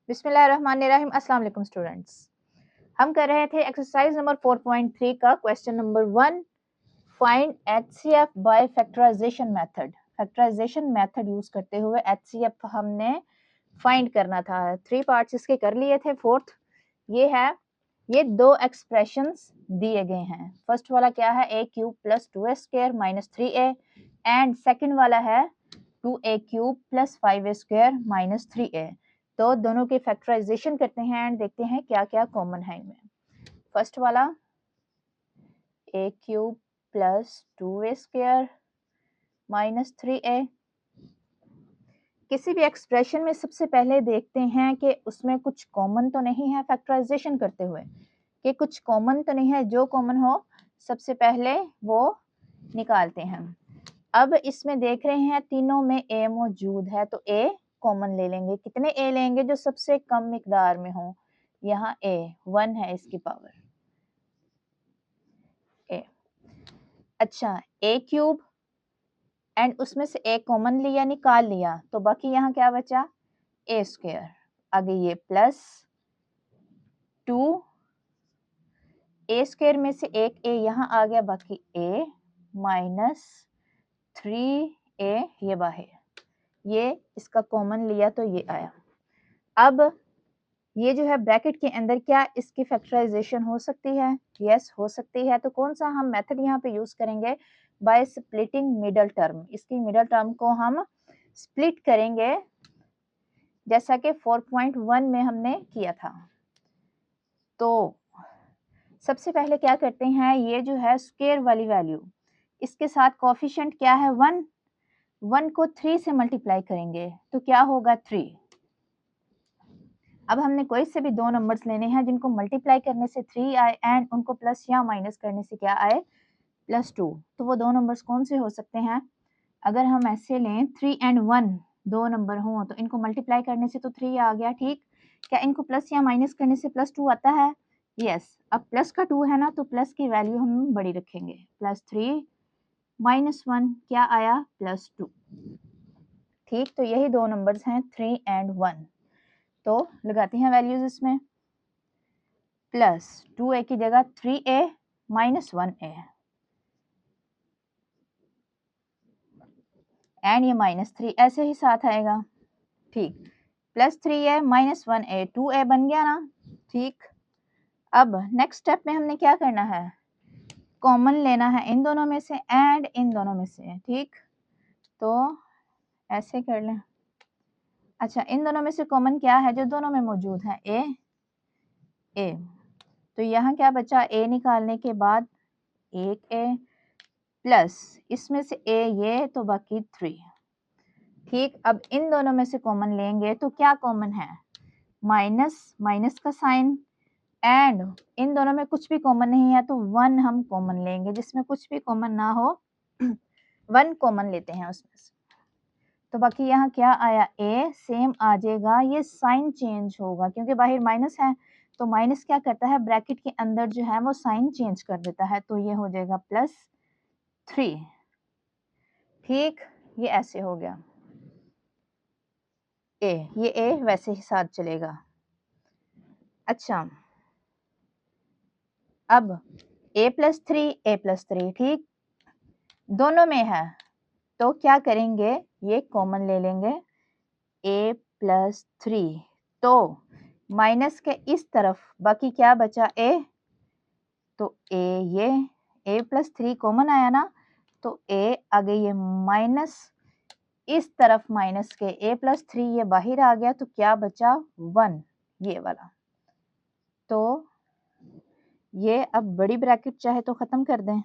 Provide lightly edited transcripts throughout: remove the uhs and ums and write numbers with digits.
बिस्मिल्लाहिर्रहमानिर्रहीम। अस्सलाम वालेकुम स्टूडेंट्स। हम कर रहे थे एक्सरसाइज नंबर 4.3 का question number 1, find HCF by factorisation method. Factorisation method use करते हुए एचसीएफ हमने फाइंड करना था। 3 पार्ट्स इसके कर लिए थे। फोर्थ ये है, ये दो एक्सप्रेशंस दिए गए हैं। फर्स्ट वाला क्या है, a cube plus 2a square minus 3a, and second वाला है 2a cube plus 5a square minus 3a। तो दोनों के फैक्टराइजेशन करते हैं एंड देखते हैं क्या क्या कॉमन है इनमें। फर्स्ट वाला a cube plus 2a square minus 3a। किसी भी एक्सप्रेशन में सबसे पहले देखते हैं कि उसमें कुछ कॉमन तो नहीं है फैक्टराइजेशन करते हुए, कि कुछ कॉमन तो नहीं है। जो कॉमन हो सबसे पहले वो निकालते हैं। अब इसमें देख रहे हैं तीनों में a मौजूद है तो a कॉमन ले लेंगे। कितने a लेंगे? जो सबसे कम मिकदार में हो। यहाँ a 1 है, इसकी पावर a। अच्छा, a क्यूब एंड उसमें से a कॉमन लिया, निकाल लिया, तो बाकी यहाँ क्या बचा? a square. आगे ये प्लस 2 a स्क्वायर में से एक a यहाँ आ गया, बाकी a माइनस 3a ये बाहर, ये इसका कॉमन लिया तो ये आया। अब ये जो है ब्रैकेट के अंदर, क्या इसकी फैक्टराइजेशन हो सकती है? यस, हो सकती है। तो कौन सा हम मेथड यहाँ पे यूज करेंगे? By splitting middle term. इसकी मिडल टर्म को हम स्प्लिट करेंगे जैसा कि 4.1 में हमने किया था। तो सबसे पहले क्या करते हैं, ये जो है स्क्वायर वाली वैल्यू, इसके साथ कोफिशिएंट क्या है? 1। 1 को 3 से मल्टीप्लाई करेंगे तो क्या होगा? 3। अब हमने कोई से भी दो नंबर्स लेने हैं जिनको मल्टीप्लाई करने से 3 आए एंड उनको प्लस या माइनस करने से क्या आए? +2। तो वो दो नंबर्स कौन से हो सकते हैं? अगर हम ऐसे लें 3 एंड 1 दो नंबर हों तो इनको मल्टीप्लाई करने से तो 3 आ गया, ठीक। क्या इनको प्लस या माइनस करने से +2 आता है? यस। अब प्लस का 2 है ना, तो प्लस की वैल्यू हम बड़ी रखेंगे। +3 -1 क्या आया? +2। ठीक, तो यही दो नंबर्स हैं 3 एंड 1। तो लगाते हैं वैल्यूज इसमें। प्लस 2a की जगह 3a माइनस 1a एंड ये -3 ऐसे ही साथ आएगा, ठीक। Plus 3a minus 1a 2a बन गया ना, ठीक। अब नेक्स्ट स्टेप में हमने क्या करना है? कॉमन लेना है इन दोनों में से एंड इन दोनों में से, ठीक। तो ऐसे कर लें। अच्छा, इन दोनों में से कॉमन क्या है जो दोनों में मौजूद है? a। तो यहाँ क्या बचा? a निकालने के बाद एक a प्लस इसमें से a ये, तो बाकी 3, ठीक। अब इन दोनों में से कॉमन लेंगे तो क्या कॉमन है? माइनस, माइनस का साइन, एंड इन दोनों में कुछ भी कॉमन नहीं है तो 1 हम कॉमन लेंगे। जिसमें कुछ भी कॉमन ना हो 1 कॉमन लेते हैं उसमें से। तो बाकी यहाँ क्या आया? a सेम आ जाएगा, ये साइन चेंज होगा क्योंकि बाहर माइनस है। तो माइनस क्या करता है? ब्रैकेट के अंदर जो है वो साइन चेंज कर देता है, तो ये हो जाएगा +3, ठीक। ये ऐसे हो गया a, ये a वैसे ही साथ चलेगा। अच्छा, अब a+3 ठीक, दोनों में है तो क्या करेंगे? ये कॉमन ले लेंगे, a+3। तो माइनस के इस तरफ बाकी क्या बचा? a। तो a ये a+3 कॉमन आया ना, तो a आगे ये माइनस इस तरफ माइनस के a+3 ये बाहर आ गया तो क्या बचा? 1 ये वाला। तो ये अब बड़ी ब्रैकेट चाहे तो खत्म कर दें,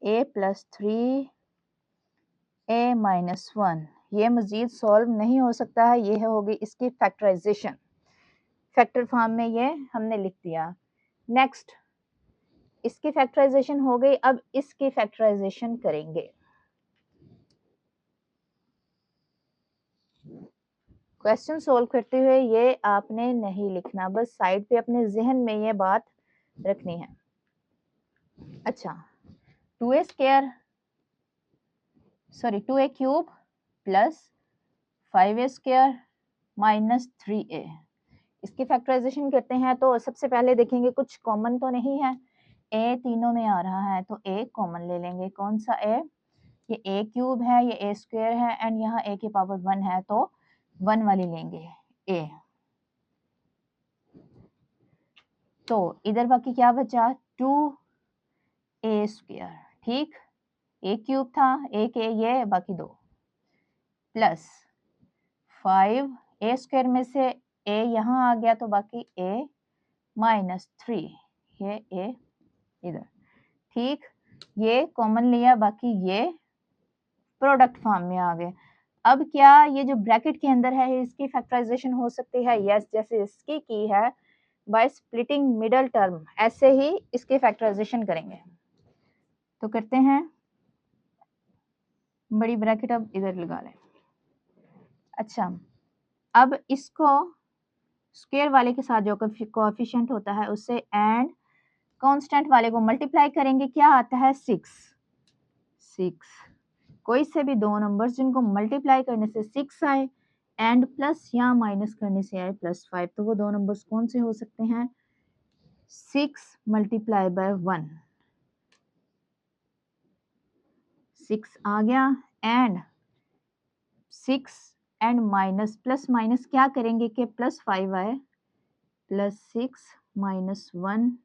a+3 a-1 ये मजीद सॉल्व नहीं हो सकता है। ये होगी इसकी फैक्टराइजेशन। फैक्टर फॉर्म में ये हमने लिख दिया। नेक्स्ट, इसकी फैक्टराइजेशन हो गई, अब इसकी फैक्टराइजेशन करेंगे। क्वेश्चन सोल्व करते हुए ये आपने नहीं लिखना, बस साइड पे अपने जहन में ये बात रखनी है। अच्छा, 2a square sorry 2a cube plus 5a square -3a। इसकी फैक्टराइजेशन करते हैं तो सबसे पहले देखेंगे कुछ कॉमन तो नहीं है, a तीनों में आ रहा है तो a कॉमन ले लेंगे। कौन सा a? ये a क्यूब है, ये a स्क्वायर है एंड यहाँ a की पावर 1 है तो 1 वाली लेंगे a। तो इधर बाकी क्या बचा? 2a स्क्वायर, ठीक। a क्यूब था, एक a ये, बाकी 2 प्लस 5 a स्क्वायर में से a यहाँ आ गया तो बाकी a -3, ये a इधर, ठीक। ये कॉमन लिया, बाकी ये प्रोडक्ट फॉर्म में आ गए। अब क्या ये जो ब्रैकेट के अंदर है इसकी फैक्टराइजेशन हो सकती है? यस, जैसे इसकी की है बाय स्प्लिटिंग मिडल टर्म, ऐसे ही इसकी फैक्टराइजेशन करेंगे। तो करते हैं, बड़ी ब्रैकेट अब इधर लगा लें। अच्छा, अब इसको स्क्वायर वाले के साथ जो कोएफिशिएंट होता है उससे एंड कांस्टेंट वाले को मल्टीप्लाई करेंगे, क्या आता है? 6। कोई से भी दो नंबर्स जिनको मल्टीप्लाई करने से 6 आए एंड प्लस या माइनस करने से आए +5, तो वो दो नंबर्स कौन से हो सकते हैं? 6 मल्टीप्लाई बाय 1, 6 आ गया and 6 and minus plus minus क्या करेंगे कि +5 आए, +6 -1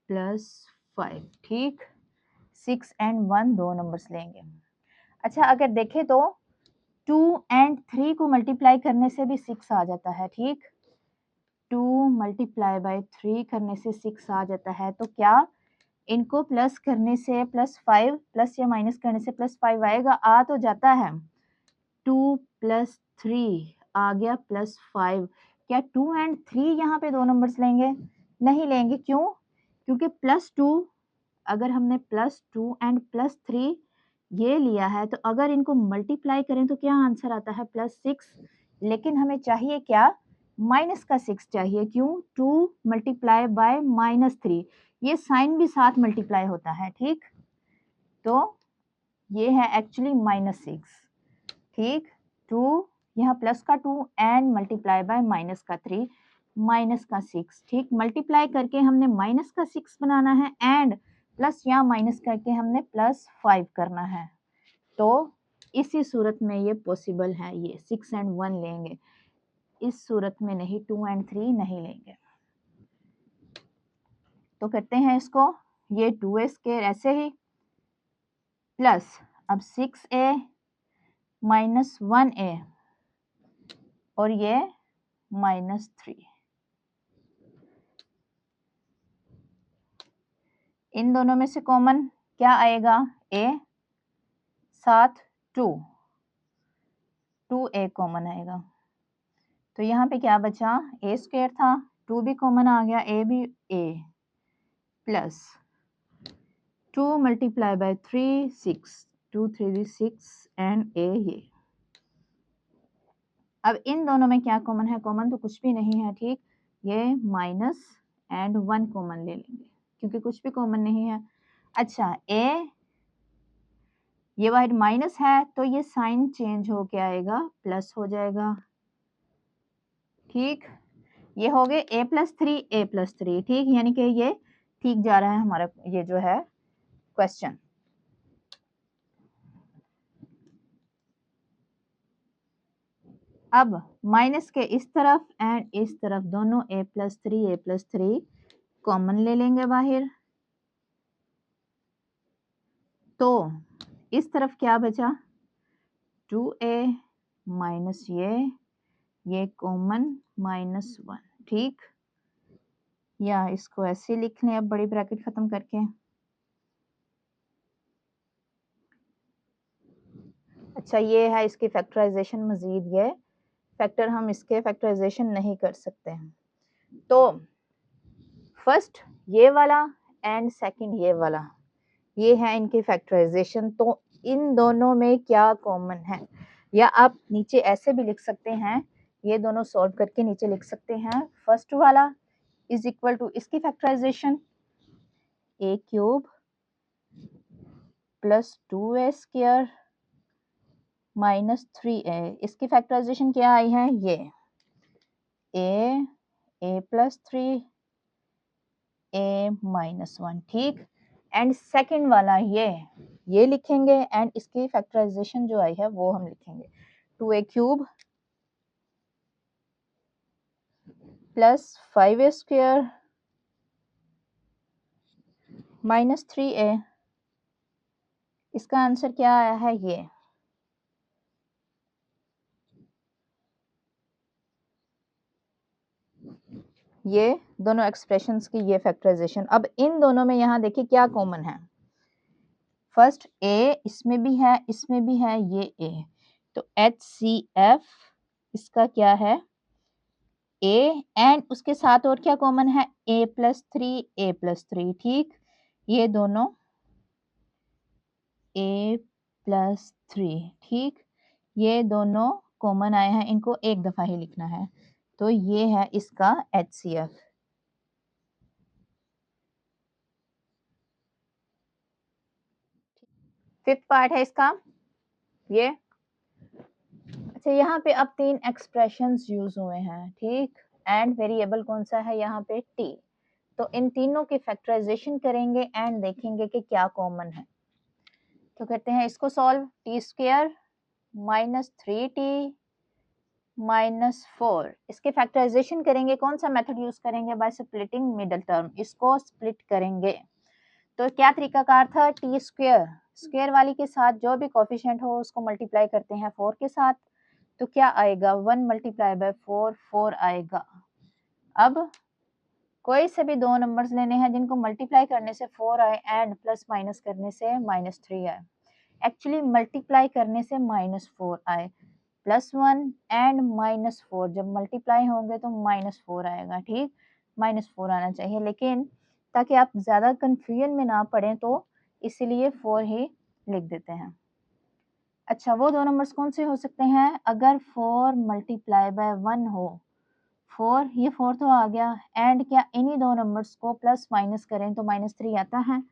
+5, ठीक। 6 एंड 1 दो नंबर्स लेंगे। अच्छा, अगर देखें तो 2 एंड 3 को मल्टीप्लाई करने से भी 6 आ जाता है, ठीक। 2 मल्टीप्लाई बाय 3 करने से 6 आ जाता है, तो क्या इनको प्लस करने से +5 प्लस या माइनस करने से +5 आएगा? आ तो जाता है। 2 + 3 आ गया +5। क्या 2 एंड 3 यहाँ पे दो नंबर्स लेंगे? नहीं लेंगे, क्यों? क्योंकि +2, अगर हमने +2 एंड +3 ये लिया है तो अगर इनको मल्टीप्लाई करें तो क्या आंसर आता है? +6। लेकिन हमें चाहिए क्या? माइनस का 6 चाहिए, क्यों? 2 मल्टीप्लाई बाय -3, ये साइन भी साथ मल्टीप्लाई होता है, ठीक। तो ये है एक्चुअली -6, ठीक। 2 यहाँ प्लस का 2 एंड मल्टीप्लाई बाय माइनस का 3, माइनस का 6, ठीक। मल्टीप्लाई करके हमने माइनस का 6 बनाना है एंड प्लस या माइनस करके हमने +5 करना है। तो इसी सूरत में ये पॉसिबल है, ये 6 एंड 1 लेंगे, इस सूरत में नहीं, 2 एंड 3 नहीं लेंगे। तो करते हैं इसको, ये 2a स्क्वायर ऐसे ही प्लस अब 6a -1a और ये -3, इन दोनों में से कॉमन क्या आएगा? a, साथ 2a कॉमन आएगा, तो यहाँ पे क्या बचा? a स्क्वायर था, 2 भी कॉमन आ गया, a भी a plus 2 multiply by 3 6, 2 3 6 and a ये। अब इन दोनों में क्या कॉमन है? कॉमन तो कुछ भी नहीं है, ठीक। ये माइनस एंड 1 कॉमन ले लेंगे क्योंकि कुछ भी कॉमन नहीं है। अच्छा, a ये वाइड माइनस है तो ये साइन चेंज हो के आएगा, प्लस हो जाएगा, ठीक। ये हो गए a+3, ठीक। यानी कि ये ठीक जा रहा है हमारा ये जो है क्वेश्चन। अब माइनस के इस तरफ एंड इस तरफ दोनों a+3 कॉमन ले लेंगे बाहर, तो इस तरफ क्या बचा? 2a माइनस ये कॉमन -1, ठीक। या इसको ऐसे लिख लें अब बड़ी ब्रैकेट खत्म करके। अच्छा, ये है इसकी फैक्टराइजेशन, मजीद ये फैक्टर हम इसके फैक्टराइजेशन नहीं कर सकते हैं। तो फर्स्ट ये वाला एंड सेकंड ये वाला, ये है इनकी फैक्टराइजेशन। तो इन दोनों में क्या कॉमन है? या आप नीचे ऐसे भी लिख सकते हैं, ये दोनों सॉल्व करके नीचे लिख सकते हैं, फर्स्ट वाला इज इक्वल टू इसकी factorisation a³ + 2a² minus 3a, इसकी फैक्टराइजेशन क्या आई है, ये a प्लस 3 a माइनस 1, ठीक। एंड सेकंड वाला ये लिखेंगे एंड इसकी फैक्टराइजेशन जो आई है वो हम लिखेंगे 2a cube plus 5a square minus 3a। इसका आंसर क्या आया है, ये दोनों एक्सप्रेशंस की ये फैक्टराइजेशन। अब इन दोनों में यहाँ देखिए क्या कॉमन है, फर्स्ट a इसमें भी है, इसमें भी है, ये a, तो HCF इसका क्या है, a, एंड उसके साथ और क्या कॉमन है, a प्लस 3, ठीक। ये दोनों a प्लस 3, ठीक। ये दोनों कॉमन आए हैं, इनको एक दफा ही लिखना है, तो ये है इसका HCF। फिफ्थ पार्ट है इसका ये। अच्छा, यहाँ पे अब 3 एक्सप्रेशंस यूज हुए हैं, ठीक। एंड वेरिएबल कौन सा है यहाँ पे, t। तो इन तीनों की फैक्टराइजेशन करेंगे एंड देखेंगे कि क्या कॉमन है। तो करते हैं इसको solve, T square minus 3t minus 4, इसके फैक्टराइजेशन करेंगे, कौन सा मेथड यूज करेंगे, बाय स्प्लिटिंग मिडल टर्म, इसको स्प्लिट करेंगे। तो क्या तरीकाकार था, टी स्क्वायर स्क्वायर वाली के साथ जो भी कोफिशिएंट हो उसको मल्टीप्लाई करते हैं 4 के साथ, तो क्या आएगा 1 मल्टीप्लाई बाय 4, 4 आएगा। अब कोई से भी दो नंबर्स लेने हैं जिनको मल्टीप्लाई करने से 4 आए एंड प्लस माइनस करने से -3 आए। एक्चुअली मल्टीप्लाई करने से -4 आए, +1 एंड -4 जब मल्टीप्लाई होंगे तो -4 आएगा, ठीक। -4 आना चाहिए, लेकिन ताकि आप ज़्यादा कंफ्यूजन में ना पड़ें तो इसीलिए 4 ही लिख देते हैं। अच्छा, वो दो नंबर्स कौन से हो सकते हैं, अगर 4 मल्टीप्लाई बाय 1 हो, 4, ये 4 तो आ गया, एंड क्या इन्हीं दो नंबर्स को प्लस माइनस करें तो -3 आता है।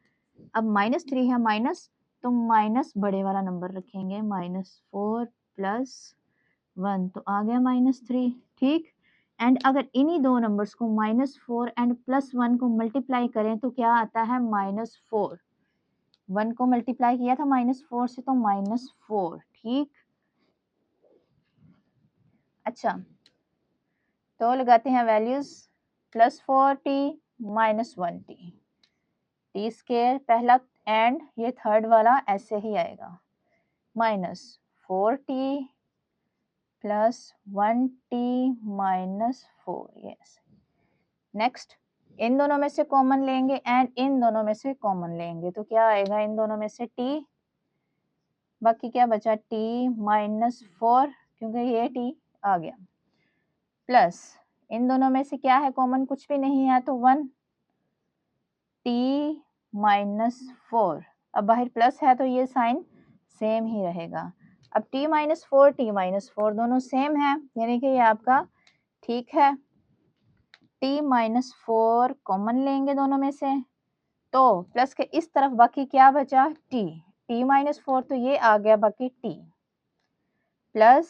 अब -3 है माइनस, तो माइनस बड़े वाला नंबर रखेंगे, -4 प्लस 1 तो आ गया -3, ठीक। एंड अगर इन्हीं दो नंबर्स को -4 एंड +1 को मल्टीप्लाई करें तो क्या आता है, -4। 1 को मल्टीप्लाई किया था -4 से तो -4, ठीक। अच्छा, तो लगाते हैं values, +4t -1t, T square पहला एंड ये थर्ड वाला ऐसे ही आएगा, -4t +1t -4, यस। नेक्स्ट, इन दोनों में से कॉमन लेंगे एंड इन दोनों में से कॉमन लेंगे, तो क्या आएगा, इन दोनों में से t, बाकी क्या बचा, t -4 क्योंकि ये t आ गया, प्लस इन दोनों में से क्या है कॉमन, कुछ भी नहीं है तो 1 t -4, अब बाहर प्लस है तो ये साइन सेम ही रहेगा। अब t -4 दोनों सेम है, यानी कि ये आपका ठीक है। t -4 कॉमन लेंगे दोनों में से, तो प्लस के इस तरफ बाकी क्या बचा, t -4 तो ये आ गया, बाकी t प्लस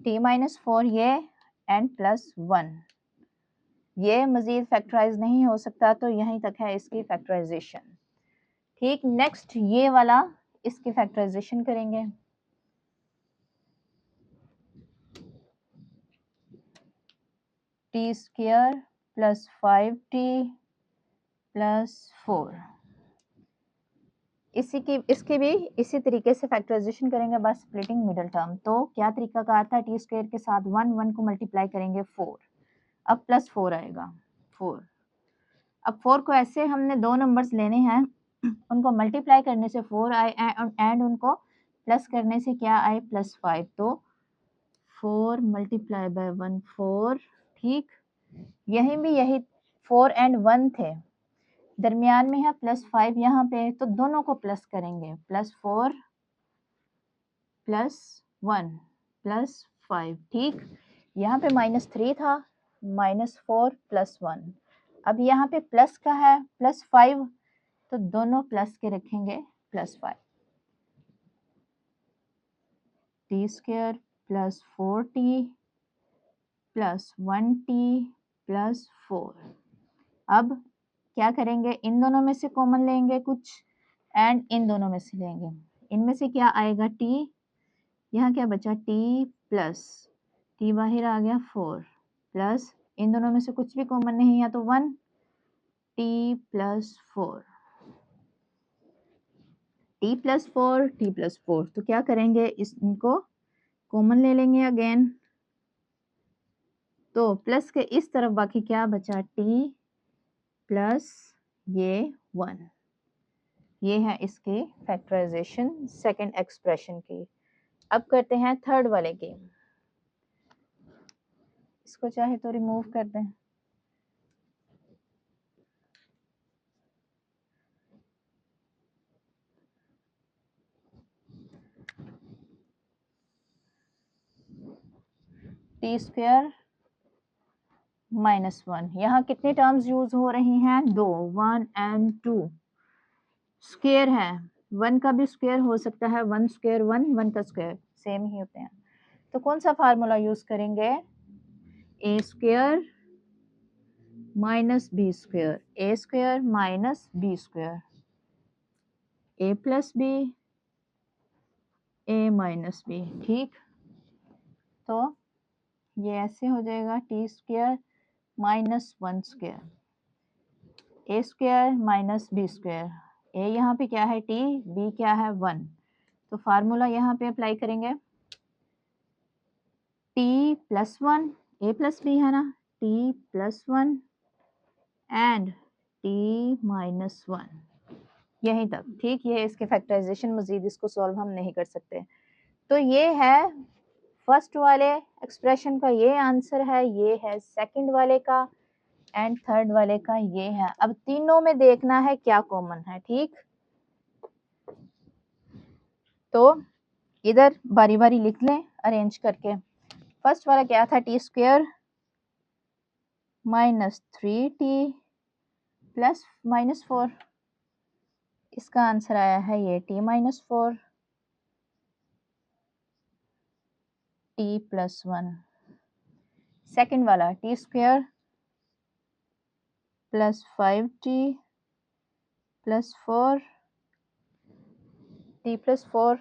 t -4 ये एंड +1, ये मजीद फैक्टराइज नहीं हो सकता, तो यहीं तक है इसकी फैक्टराइजेशन, ठीक। नेक्स्ट ये वाला, इसकी फैक्टराइजेशन करेंगे, T square plus 5t plus 4, इसकी भी इसी तरीके से फैक्टराइजेशन करेंगे, बस स्प्लिटिंग मिडल टर्म। तो क्या तरीका कार था, टी स्क्वायर के साथ 1 को मल्टीप्लाई करेंगे 4, अब +4 आएगा 4। अब 4 को ऐसे हमने दो नंबर्स लेने हैं, उनको मल्टीप्लाई करने से 4 आए एंड उनको प्लस करने से क्या आए, +5, तो 4 मल्टीप्लाई बाय 1 4, ठीक। यहीं भी यही 4 एंड 1 थे, दरमियान में है +5 यहाँ पे, तो दोनों को प्लस करेंगे, +4 +1 +5, ठीक। यहाँ पे -3 था, -4 +1, अब यहाँ पे प्लस का है +5, तो दोनों प्लस के रखेंगे +5। T square plus 4t plus 1t plus 4। अब क्या करेंगे, इन दोनों में से कॉमन लेंगे कुछ एंड इन दोनों में से लेंगे। इनमें से क्या आएगा, t, यहाँ क्या बचा, t प्लस t बाहर आ गया 4 प्लस इन दोनों में से कुछ भी कॉमन नहीं है तो 1 t plus 4 t plus 4 t plus 4। तो क्या करेंगे, इनको कॉमन ले लेंगे अगेन, तो प्लस के इस तरफ बाकी क्या बचा, t प्लस ये 1। ये है इसके फैक्टराइजेशन सेकंड एक्सप्रेशन की। अब करते हैं थर्ड वाले की। इसको चाहे तो रिमूव कर दें। टी स्क्वायर माइनस 1, यहाँ कितनी टर्म्स यूज हो रही हैं, 2, 1 एंड 2। स्क्वायर है, 1 का भी स्क्वायर हो सकता है, 1 स्क्वायर 1, 1 का स्क्वायर सेम ही होते हैं। तो कौन सा फार्मूला यूज करेंगे, ए स्क्वायर माइनस बी स्क्वायर, ए स्क्वायर माइनस बी स्क्वायर, ए प्लस बी, ए माइनस बी। ठीक, तो ये ऐसे हो जाएगा, टी स्क्वायर माइनस 1 स्क्वायर, ए स्क्वायर माइनस बी स्क्वायर, ए यहाँ पे क्या है टी, बी क्या है 1। तो फार्मूला यहाँ पे अप्लाई करेंगे, टी प्लस 1, ए प्लस बी है ना, T plus 1 and T minus 1, यहीं तक। ठीक, ये इसके फैक्टराइजेशन, मजीद इसको सॉल्व हम नहीं कर सकते। तो ये है फर्स्ट वाले एक्सप्रेशन का ये आंसर है, ये है सेकंड वाले का एंड थर्ड वाले का ये है। अब तीनों में देखना है क्या कॉमन है। ठीक, तो इधर बारी बारी लिख लें अरेंज करके। फर्स्ट वाला क्या था, t square minus 3t plus minus 4, इसका आंसर आया है ये t minus 4 t plus 1। Second वाला t square plus 5t plus 4 t plus 4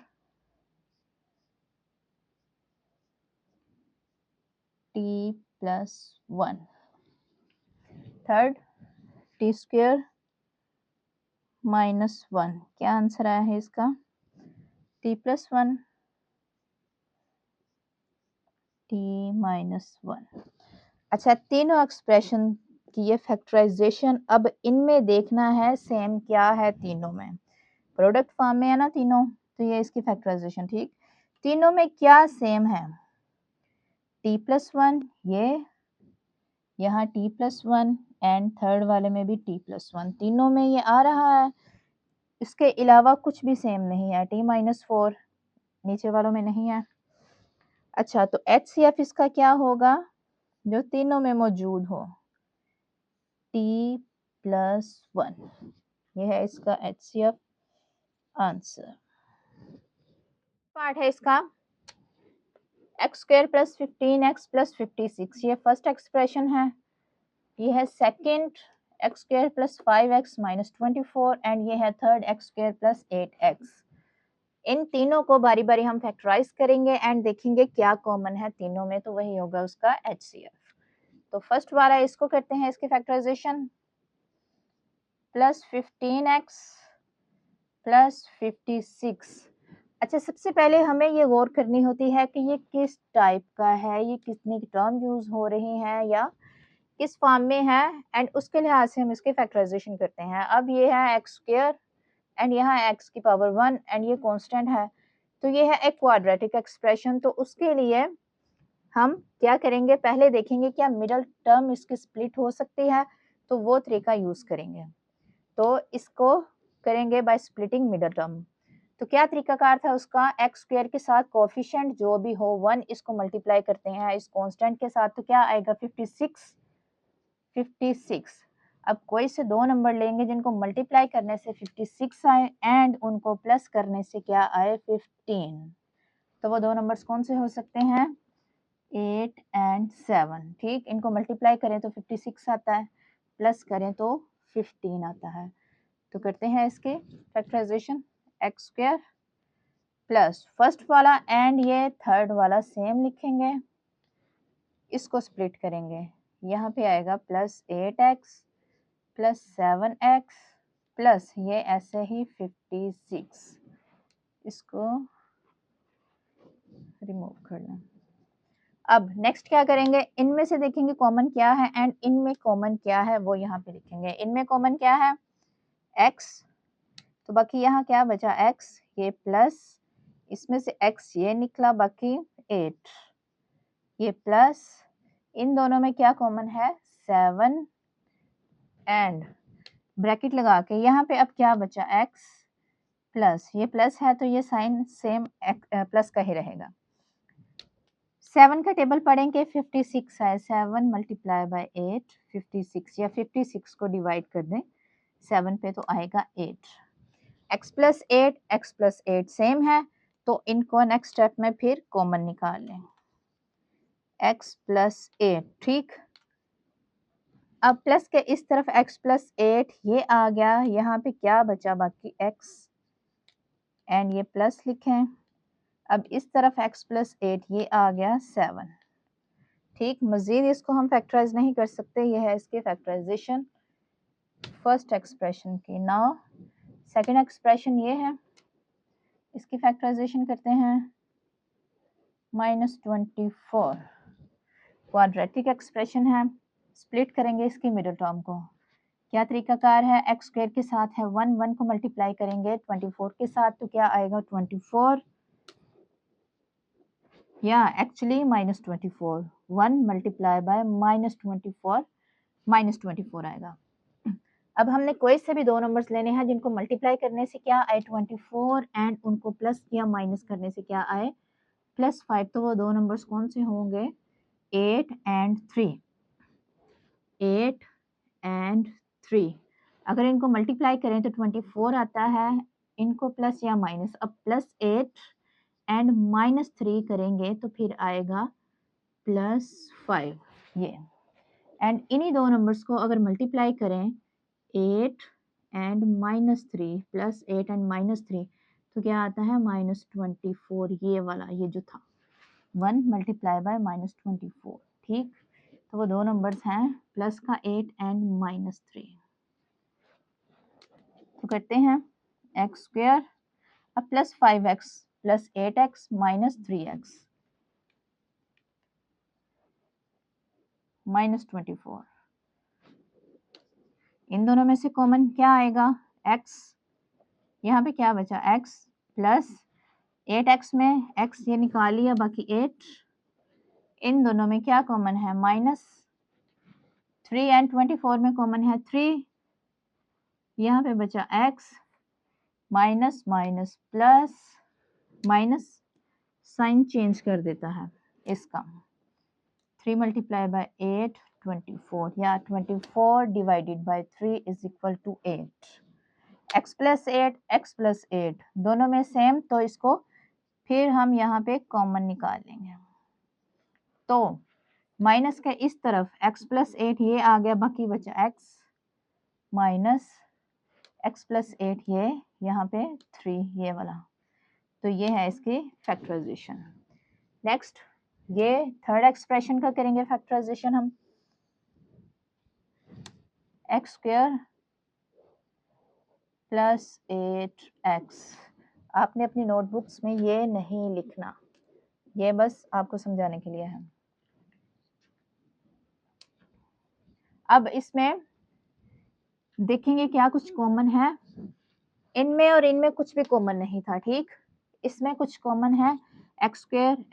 t plus 1। Third t square minus 1, क्या आंसर आया है इसका, t प्लस 1 t माइनस 1। अच्छा, तीनों एक्सप्रेशन की ये फैक्टराइजेशन अब इनमें देखना है सेम क्या है तीनों में, प्रोडक्ट फॉर्म में है ना तीनों, तो ये इसकी फैक्टराइजेशन। ठीक, तीनों में क्या सेम है, t प्लस 1, ये यहाँ t प्लस 1 एंड थर्ड वाले में भी t प्लस 1, तीनों में ये आ रहा है। इसके अलावा कुछ भी सेम नहीं है, t माइनस 4 नीचे वालों में नहीं है। अच्छा, तो HCF इसका क्या होगा, जो तीनों में मौजूद हो, t प्लस 1, यह है इसका HCF आंसर। पार्ट है इसका x square plus 15x plus 56, ये फर्स्ट एक्सप्रेशन है। ये है second x square plus 5x minus 24 and ये है third x square plus 8x। इन तीनों को बारी बारी हम फैक्टराइज करेंगे एंड देखेंगे क्या कॉमन है तीनों में, तो वही होगा उसका HCF। तो फर्स्ट वाला इसको करते हैं, इसकी फैक्टराइजेशन, प्लस 15x प्लस 56। अच्छा, सबसे पहले हमें ये गौर करनी होती है कि ये किस टाइप का है, ये कितनी टर्म यूज हो रही है या किस फॉर्म में है, एंड उसके लिहाज से हम इसके फैक्टराइजेशन करते हैं। अब ये है एक्स स्क्वायर एंड यहाँ x की पावर 1 एंड ये कांस्टेंट है, तो ये है एक क्वाड्रेटिक एक्सप्रेशन। तो उसके लिए हम क्या करेंगे, पहले देखेंगे क्या मिडल टर्म इसकी स्प्लिट हो सकती है, तो वो तरीका यूज करेंगे। तो इसको करेंगे बाय स्प्लिटिंग मिडल टर्म। तो क्या तरीकाकार था उसका, एक्स स्क्वायर के साथ कोफिशिएंट जो भी हो 1, इसको मल्टीप्लाई करते हैं इस कांस्टेंट के साथ, तो क्या आएगा 56। अब कोई से दो नंबर लेंगे जिनको मल्टीप्लाई करने से 56 आए एंड उनको प्लस करने से क्या आए 15, तो वो दो नंबर्स कौन से हो सकते हैं? 8 एंड 7। ठीक, इनको मल्टीप्लाई करें तो 56 आता है, प्लस करें तो 15 आता है। तो करते हैं इसके factorisation. X square plus first वाला एंड ये थर्ड वाला सेम लिखेंगे, इसको स्प्लिट करेंगे, यहाँ पे आएगा plus 8x plus 7x plus ये ऐसे ही 56, इसको रिमूव कर लें। अब नेक्स्ट क्या करेंगे, इनमें से देखेंगे कॉमन क्या है एंड इनमें कॉमन क्या है वो यहाँ पे लिखेंगे। इनमें कॉमन क्या है? x, तो बाकी यहाँ क्या बचा? x, ये प्लस इसमें से x ये निकला, बाकी 8, ये प्लस इन दोनों में क्या कॉमन है? 7 एंड ब्रैकेट लगा के यहाँ पे अब क्या बचा? x प्लस, ये प्लस है तो ये साइन सेम प्लस का ही रहेगा। 7 का टेबल पढ़ेंगे, 56 है, 7 मल्टीप्लाई बाय 8 56, या 56 को डिवाइड कर दें 7 पे तो आएगा 8। x प्लस 8 सेम है, तो इनको नेक्स्ट स्टेप में फिर कॉमन निकाल लें, x प्लस 8। ठीक, अब प्लस के इस तरफ x प्लस 8 ये आ गया, यहाँ पे क्या बचा? बाकी x एंड ये प्लस लिखें। अब इस तरफ x प्लस 8 ये आ गया 7। ठीक, मजीद इसको हम फैक्टराइज नहीं कर सकते, ये है इसकी फैक्टराइजेशन फर्स्ट एक्सप्रेशन की। नाउ सेकंड एक्सप्रेशन ये है, इसकी फैक्टराइजेशन करते हैं। -24 क्वाड्रेटिक एक्सप्रेशन है, स्प्लिट करेंगे इसकी मिडिल टर्म को। क्या तरीकाकार है? एक्स स्क्वायर के साथ है 1, 1 को मल्टीप्लाई करेंगे 24 के साथ तो क्या आएगा? 24, या एक्चुअली -24, 1 मल्टीप्लाई बाय -24, -24 आएगा। अब हमने कोई से भी दो नंबर्स लेने हैं जिनको मल्टीप्लाई करने से क्या आए? 24 एंड उनको प्लस किया माइनस करने से क्या आए? +5। तो वो दो नंबर्स कौन से होंगे? 8 एंड 3, 8 एंड 3। अगर इनको मल्टीप्लाई करें तो 24 आता है, इनको प्लस या माइनस, अब +8 एंड -3 करेंगे तो फिर आएगा +5 ये। एंड इन्हीं दो नंबर्स को अगर मल्टीप्लाई करें 8 एंड -3 प्लस 8 एंड -3 तो क्या आता है? -24, ये वाला, ये जो था 1 मल्टीप्लाई बाय -24। ठीक, तो वो दो नंबर्स हैं प्लस का 8 एंड -3। तो करते हैं एक्स स्क्वायर, अब plus 5x plus 8x minus 3x -24। इन दोनों में से कॉमन क्या आएगा? x, यहाँ पे क्या बचा? x प्लस 8x में x ये निकाल लिया, बाकी 8। इन दोनों में क्या कॉमन है? -3 एंड 24 में कॉमन है 3, यहाँ पे बचा x, minus minus plus, minus sign change कर देता है इसका, 3 मल्टीप्लाई बाय 8 24, या 24 divided by 3 is equal to 8। x plus 8 दोनों में सेम, तो इसको फिर हम यहाँ पे कॉमन निकाल लेंगे। तो माइनस के इस तरफ x प्लस 8 ये आ गया, बाकी बचा x माइनस x प्लस 8 ये यहाँ पे 3 ये वाला। तो ये है इसकी फैक्टराइजेशन। नेक्स्ट ये थर्ड एक्सप्रेशन का करेंगे फैक्टराइजेशन हम। एक्स स्क्वायर प्लस 8x, आपने अपनी नोटबुक्स में ये नहीं लिखना, ये बस आपको समझाने के लिए है। अब इसमें देखेंगे क्या कुछ कॉमन है, इनमें और इनमें कुछ भी कॉमन नहीं था। ठीक, इसमें कुछ कॉमन है, एक्स स्क्वायर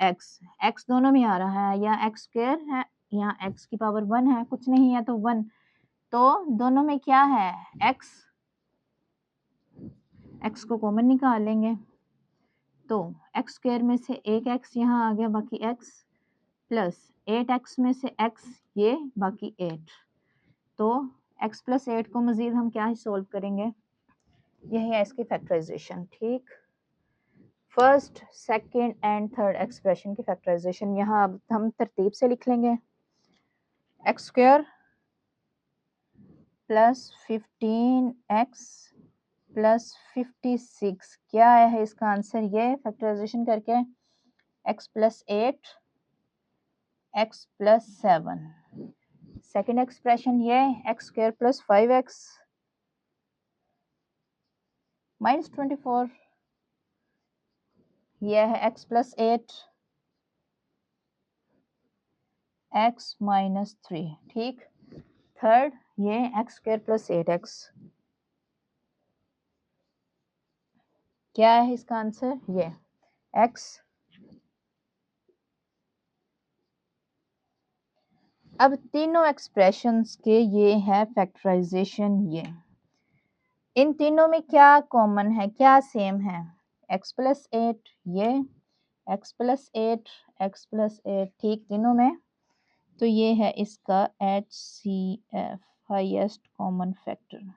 एक्स दोनों में आ रहा है, या एक्स स्क्वायर है या एक्स की पावर 1 है, कुछ नहीं है तो 1, तो दोनों में क्या है? एक्स को कॉमन निकाल लेंगे, तो एक्स स्क्वायर में से एक एक्स यहाँ आ गया, बाकी एक्स प्लस 8x में से x ये, बाकी 8। तो x प्लस 8 को मजीद हम क्या ही सोल्व करेंगे, यही है इसकी फैक्टराइजेशन। ठीक, first, second and third expression की फैक्टराइजेशन यहाँ अब हम तरतीब से लिख लेंगे। X square plus 15x plus 56 क्या आया है इसका आंसर, ये फैक्टराइजेशन करके x plus 8 x plus 7। Second expression ये x square plus 5x minus 24, यह है x प्लस 8 x माइनस 3। ठीक, थर्ड ये एक्स स्क्वायर प्लस 8x, क्या है इसका आंसर, ये x। अब तीनों एक्सप्रेशंस के ये है फैक्टराइजेशन, ये इन तीनों में क्या कॉमन है, क्या सेम है, x प्लस 8 ये x प्लस 8 x प्लस 8, ठीक तीनों में। तो ये है इसका HCF हाईएस्ट कॉमन फैक्टर।